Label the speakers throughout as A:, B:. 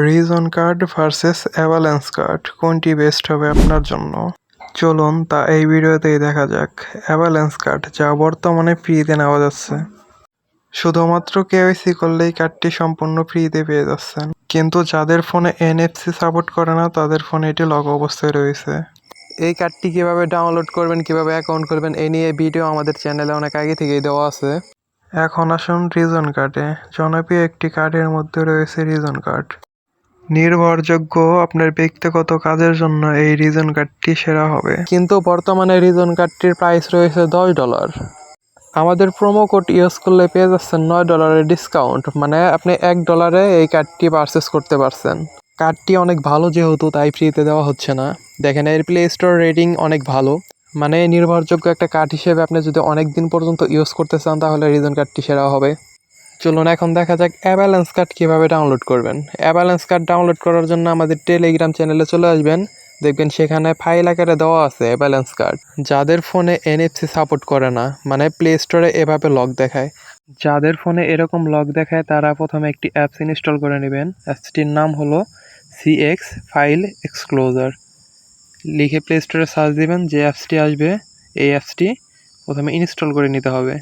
A: Reason card versus avalanche card কোনটি best হবে আপনার জন্য? চলুন তা এই ভিডিওতেই দেখা যাক। অ্যাভালান্স কার্ড যা বর্তমানে ফ্রিতে নেওয়া যাচ্ছে। শুধুমাত্র কেওয়াইসি করলেই কার্ডটি সম্পূর্ণ ফ্রিতে পেয়ে যাচ্ছেন, কিন্তু যাদের ফোনে NFC সাপোর্ট করে না তাদের ফোনে এটি লক অবস্থায় রয়েছে। এই কার্ডটি কিভাবে ডাউনলোড করবেন, কিভাবে অ্যাকাউন্ট করবেন, এই নিয়ে ভিডিও আমাদের চ্যানেলে অনেক আগে থেকেই দেওয়া আছে। এখন আসুন রিজন কার্ডে। জনপ্রিয় একটি কার্ডের মধ্যে রয়েছে রিজন কার্ড। নির্ভরযোগ্য আপনার ব্যক্তিগত কাজের জন্য এই রিজন কার্ডটি সেরা হবে। কিন্তু বর্তমানে রিজন কার্ডটির প্রাইস রয়েছে $10। আমাদের প্রোমো কোড ইউজ করলে পেয়ে যাচ্ছেন $9 ডিসকাউন্ট, মানে আপনি $1 এই কার্ডটি পারচেস করতে পারছেন। কার্ডটি অনেক ভালো যেহেতু, তাই ফ্রিতে দেওয়া হচ্ছে না। দেখেন এর প্লে স্টোর রেটিং অনেক ভালো, মানে নির্ভরযোগ্য একটা কার্ড হিসেবে আপনি যদি অনেক দিন পর্যন্ত ইউজ করতে চান তাহলে রিজন কার্ডটি সেরা হবে। চলুন এখন দেখা যাক অ্যাভালান্স কার্ড কীভাবে ডাউনলোড করবেন। অ্যাভালান্স কার্ড ডাউনলোড করার জন্য আমাদের টেলিগ্রাম চ্যানেলে চলে আসবেন। দেখবেন সেখানে ফাইল আকারে দেওয়া আছে অ্যাভালান্স কার্ড। যাদের ফোনে NFC সাপোর্ট করে না, মানে প্লে স্টোরে এভাবে লক দেখায়, যাদের ফোনে এরকম লক দেখায় তারা প্রথমে একটি অ্যাপস ইনস্টল করে নেবেন। অ্যাপসটির নাম হলো CX ফাইল এক্সক্লোজার। লিখে প্লে স্টোরে সার্চ দিবেন, যে অ্যাপসটি আসবে এই অ্যাপসটি প্রথমে ইনস্টল করে নিতে হবে।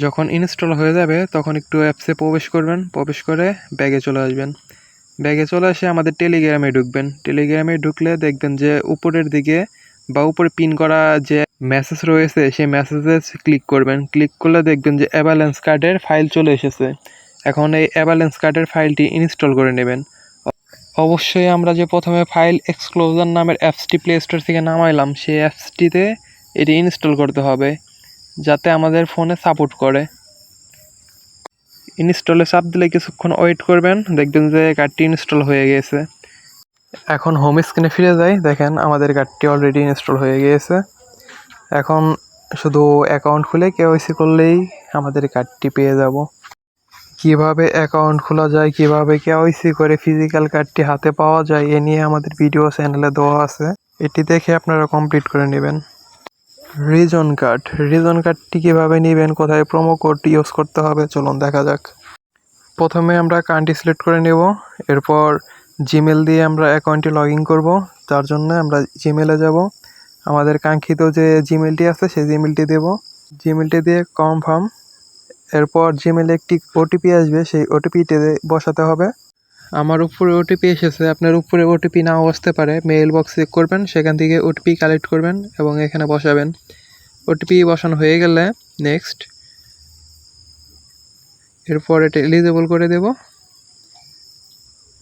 A: যখন ইনস্টল হয়ে যাবে তখন একটু অ্যাপসে প্রবেশ করবেন, প্রবেশ করে ব্যাগে চলে আসবেন। ব্যাগে চলে এসে আমাদের টেলিগ্রামে ঢুকবেন। টেলিগ্রামে ঢুকলে দেখবেন যে উপরের দিকে বা উপরে পিন করা যে মেসেজ রয়েছে সেই মেসেজে ক্লিক করবেন। ক্লিক করলে দেখবেন যে অ্যাভালান্স কার্ডের ফাইল চলে এসেছে। এখন এই অ্যাভালান্স কার্ডের ফাইলটি ইনস্টল করে নেবেন। অবশ্যই আমরা যে প্রথমে ফাইল এক্সক্লোজার নামের অ্যাপসটি প্লে স্টোর থেকে নামাইলাম সেই অ্যাপসটিতে এটি ইনস্টল করতে হবে, যাতে আমাদের ফোনে সাপোর্ট করে। ইনস্টলে চাপ দিলে কিছুক্ষণ ওয়েট করবেন, দেখবেন যে কার্ডটি ইনস্টল হয়ে গিয়েছে। এখন হোম স্ক্রিনে ফিরে যাই, দেখেন আমাদের কার্ডটি অলরেডি ইনস্টল হয়ে গিয়েছে। এখন শুধু অ্যাকাউন্ট খুলে কেওয়াইসি করলেই আমাদের কার্ডটি পেয়ে যাব। কিভাবে অ্যাকাউন্ট খোলা যায়, কিভাবে কেওয়াইসি করে ফিজিক্যাল কার্ডটি হাতে পাওয়া যায়, এ নিয়ে আমাদের ভিডিও চ্যানেলে দেওয়া আছে, এটি দেখে আপনারা কমপ্লিট করে নেবেন। রিজন কার্ডটি কীভাবে নেবেন, কোথায় প্রোমো কোড ইউজ করতে হবে চলুন দেখা যাক। প্রথমে আমরা কান্ট্রি সিলেক্ট করে নেব, এরপর জিমেল দিয়ে আমরা অ্যাকাউন্টটি লগ ইন করবো। তার জন্য আমরা জিমেলে যাব, আমাদের কাঙ্ক্ষিত যে জিমেলটি আছে সেই জিমেলটি দেব। জিমেলটি দিয়ে কনফার্ম, এরপর জিমেলে একটি OTP আসবে, সেই OTPটি বসাতে হবে। আমার উপরে OTP এসেছে, আপনার উপরে OTP নাও আসতে পারে। মেইল বক্স চেক করবেন, সেখান থেকে OTP কালেক্ট করবেন এবং এখানে বসাবেন। OTP বসানো হয়ে গেলে নেক্সট, এরপর এটা এলিজিবল করে দেব।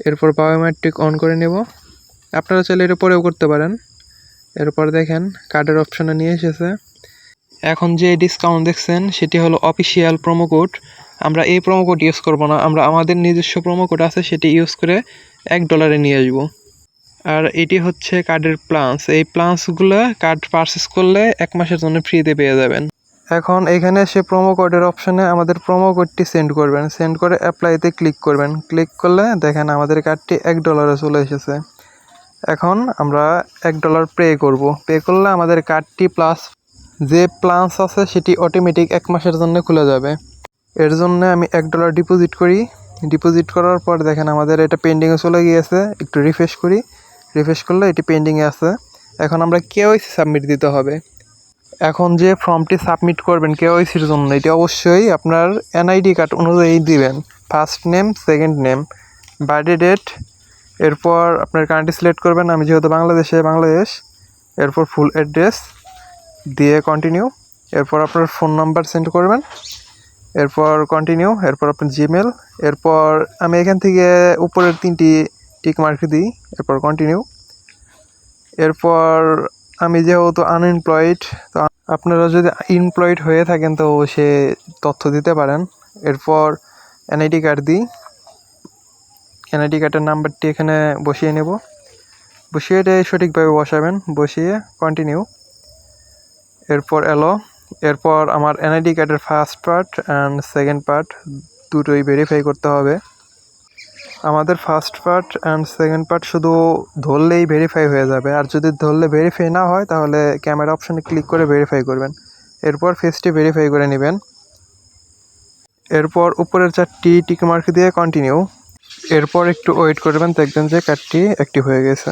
A: এরপর বায়োমেট্রিক অন করে নেব, আপনারা চাইলে এটা পরেও করতে পারেন। এরপর দেখেন কার্ডের অপশানে নিয়ে এসেছে। এখন যে ডিসকাউন্ট দেখছেন সেটি হলো অফিসিয়াল প্রোমো কোড। আমরা এই প্রোমো কোড ইউজ করব না, আমরা আমাদের নিজস্ব প্রোমো কোড আছে সেটি ইউজ করে $1 নিয়ে আসবো। আর এটি হচ্ছে কার্ডের প্লান্স। এই প্লান্সগুলো কার্ড পারচেস করলে 1 মাসের জন্য ফ্রিতে পেয়ে যাবেন। এখন এখানে সে প্রোমো কোডের অপশানে আমাদের প্রোমো কোডটি সেন্ড করবেন, সেন্ড করে অ্যাপ্লাইতে ক্লিক করবেন। ক্লিক করলে দেখেন আমাদের কার্ডটি $1 চলে এসেছে। এখন আমরা $1 পে করব। পে করলে আমাদের কার্ডটি প্লাস যে প্লান্স আছে সেটি অটোমেটিক 1 মাসের জন্য খুলে যাবে। এর জন্য আমি $1 ডিপোজিট করি। ডিপোজিট করার পর দেখেন আমাদের এটা পেন্ডিংয়ে চলে গিয়েছে। একটু রিফ্রেশ করি, রিফ্রেশ করলে এটি পেন্ডিংয়ে আছে। এখন আমরা কেওয়াইসি সাবমিট দিতে হবে। এখন যে ফর্মটি সাবমিট করবেন কেওয়াইসির জন্য, এটি অবশ্যই আপনার NID কার্ড অনুযায়ী দিবেন। First name, second name, birthday date, এরপর আপনার কান্ট্রি সিলেক্ট করবেন। আমি যেহেতু বাংলাদেশ, এরপর ফুল অ্যাড্রেস দিয়ে কন্টিনিউ, এরপর আপনার ফোন নাম্বার সেন্ড করবেন, এরপর কন্টিনিউ, এরপর আপনার জিমেল, এরপর আমি এখান থেকে উপরের 3টি টিক মার্ক দিই, এরপর কন্টিনিউ। এরপর আমি যেহেতু আনএমপ্লয়েড, তো আপনারা যদি এমপ্লয়েড হয়ে থাকেন তো সে তথ্য দিতে পারেন। এরপর NID কার্ড দিই, NID কার্ডের নাম্বারটি এখানে বসিয়ে নেব, বসিয়ে এটা সঠিকভাবে বসাবেন, বসিয়ে কন্টিনিউ, এরপর এলো। এরপর আমার NID কার্ডের first part and second part দুটোই ভেরিফাই করতে হবে। আমাদের first part and second part শুধু ধরলেই ভেরিফাই হয়ে যাবে, আর যদি ধরলে ভেরিফাই না হয় তাহলে ক্যামেরা অপশানে ক্লিক করে ভেরিফাই করবেন। এরপর ফেসটি ভেরিফাই করে নেবেন। এরপর উপরের 4টি টিক মার্ক দিয়ে কন্টিনিউ। এরপর একটু ওয়েট করবেন, দেখবেন যে কার্ডটি অ্যাক্টিভ হয়ে গেছে।